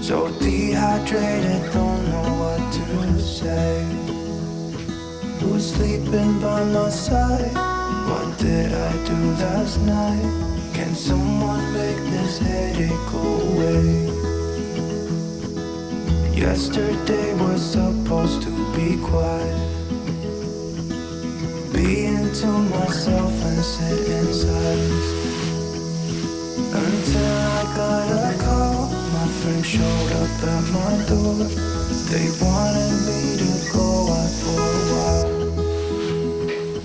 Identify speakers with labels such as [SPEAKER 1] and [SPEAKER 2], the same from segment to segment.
[SPEAKER 1] So dehydrated, don't know what to say. Who's sleeping by my side? What did I do last night? Can someone make this headache go away? Yesterday was supposed to be quiet. Being to myself and sit in silence. Until I got a call, my friend showed up at my door. They wanted me to go out for a while.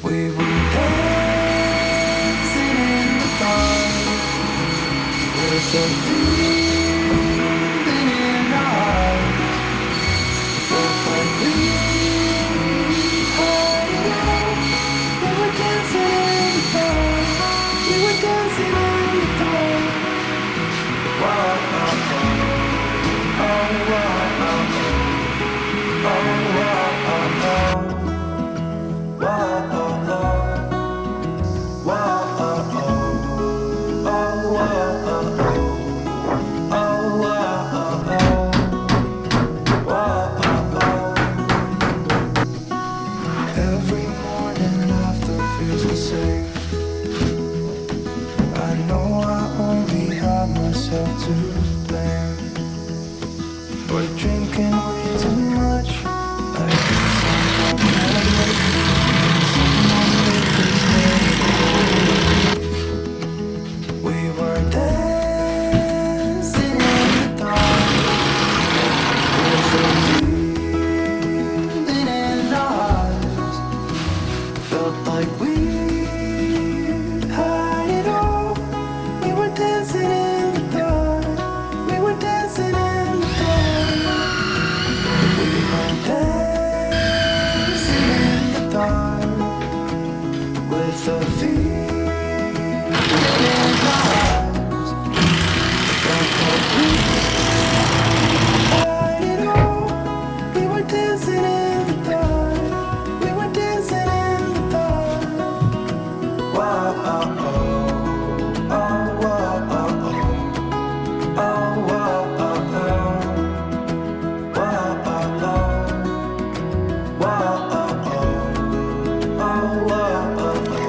[SPEAKER 1] We were dancing in the dark with a feeling in our hearts. Felt like we had it all. We were dancing in the dark. We were dancing in the dark. Whoa, oh, oh, oh, whoa, oh, oh, whoa, oh, oh. Whoa, oh, oh. Whoa, oh, oh. Oh, whoa, oh, oh. Oh, whoa, oh, oh. Whoa, oh, oh. Every morning after feels the same. I know I only have myself to blame. But drinking way too much, I guess I got that way. Someone make this day. We were dancing in the dark with a feeling in our hearts. Felt like we had it all. We were dancing in the dark. We were dancing in the dark. We were dancing in the dark with a feeling in our hearts. Felt like we had it all. We were dancing in the dark. We were dancing in the dark. Whoa, oh, oh. Oh, whoa, oh, oh. Oh, whoa, oh, oh. Whoa, oh, oh. Whoa, oh, oh. Oh, whoa, oh, oh.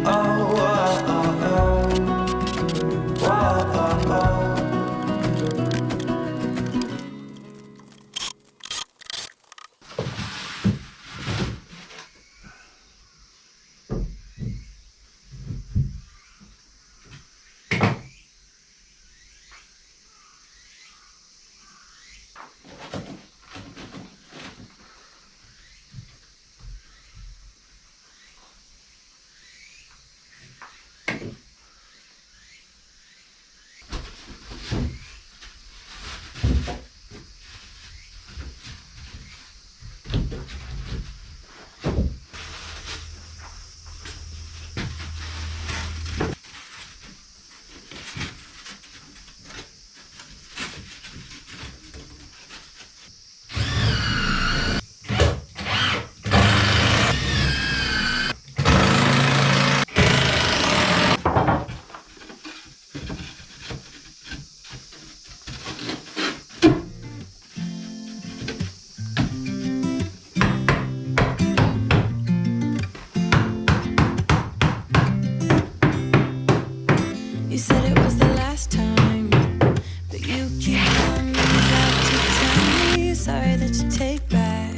[SPEAKER 1] Oh, whoa, oh, oh. Whoa, oh, oh.
[SPEAKER 2] You said it was the last time, but you keep coming back to tell me sorry that you take back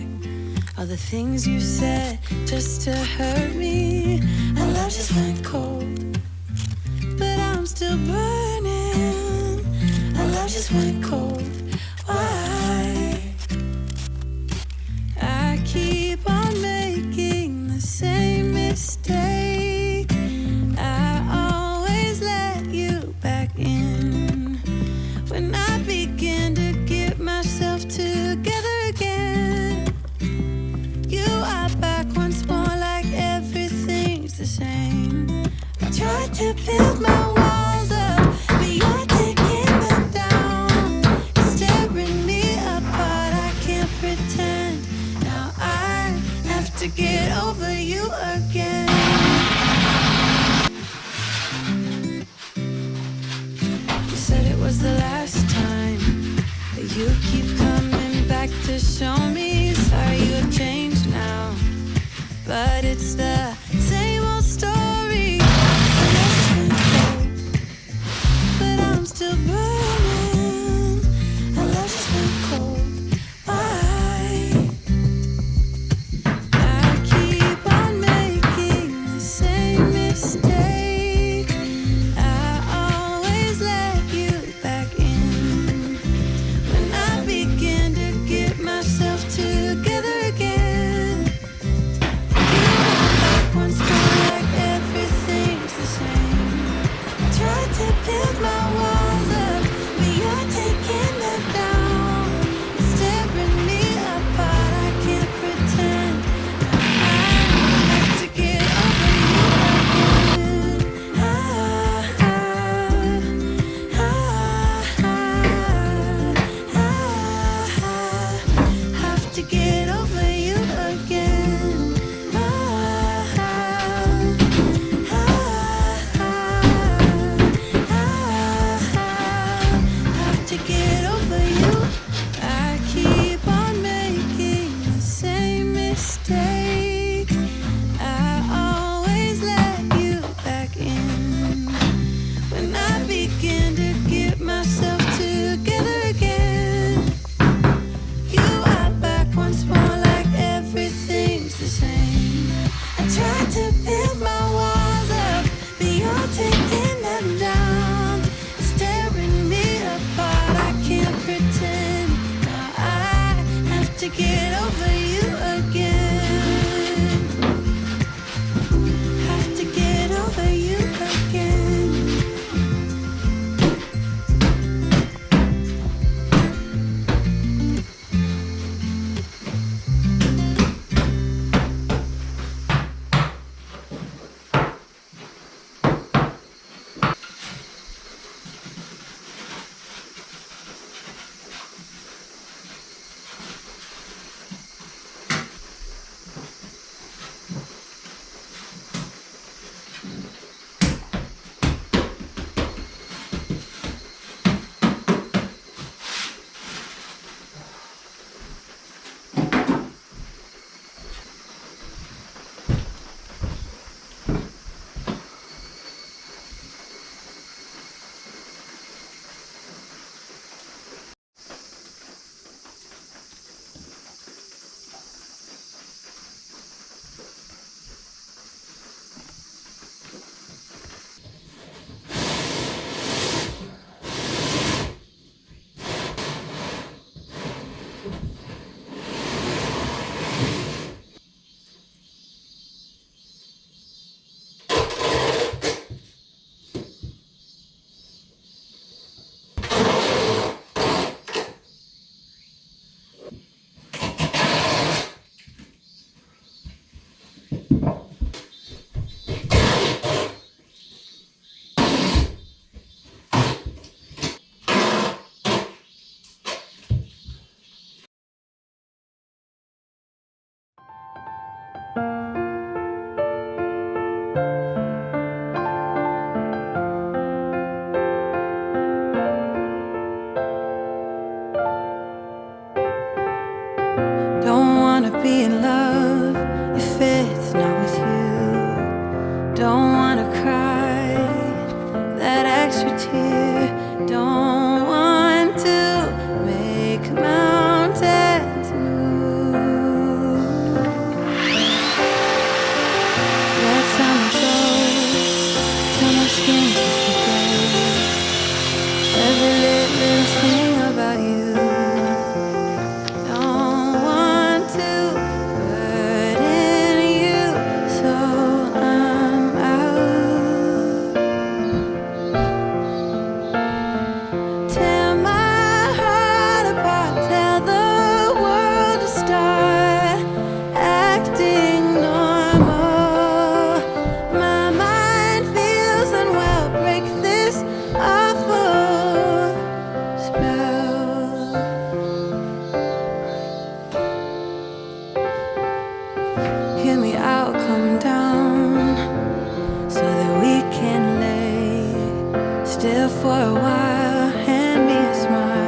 [SPEAKER 2] all the things you said just to hurt me. Our love just went cold, but I'm still burning. Our love just went cold. Why? I keep on making the same mistake. I always let you back in when I begin to get myself together again. You are back once more, like everything's the same. I tried to build my walls up, but you're taking them down. You keep coming back to show me. Sorry you have changed now, but it's the same old story. I love's been cold, but I'm still burning. I love's just been cold. Why? I keep on making the same mistake. I always let you back in when I begin to get myself together again. You are back once more like everything's the same. I tried to build my walls up, but you're taking them down. It's tearing me apart. I can't pretend. I have to get over you again. Have to get over you again. Have to get over you. I keep on making the same mistake. I always let you back in when I begin to get myself together again. You are back once more like everything's the same. I tried to build my walls up, but you're taking them down. It's tearing me apart. I can't pretend. Now I have to get over you again. Have to get over you again. Don't wanna be in love if it's not with you. Don't wanna cry that extra tear. Don't want to make mountains move. That's how it goes. Till my skin gets gray. Every little thing about you. Don't want to burden you, so I'm out. Tear my heart apart, tell the world to start acting normal. My mind feels unwell, break this awful spell. Hear me out, come down, so that we can lay still for a while. Hand me a smile.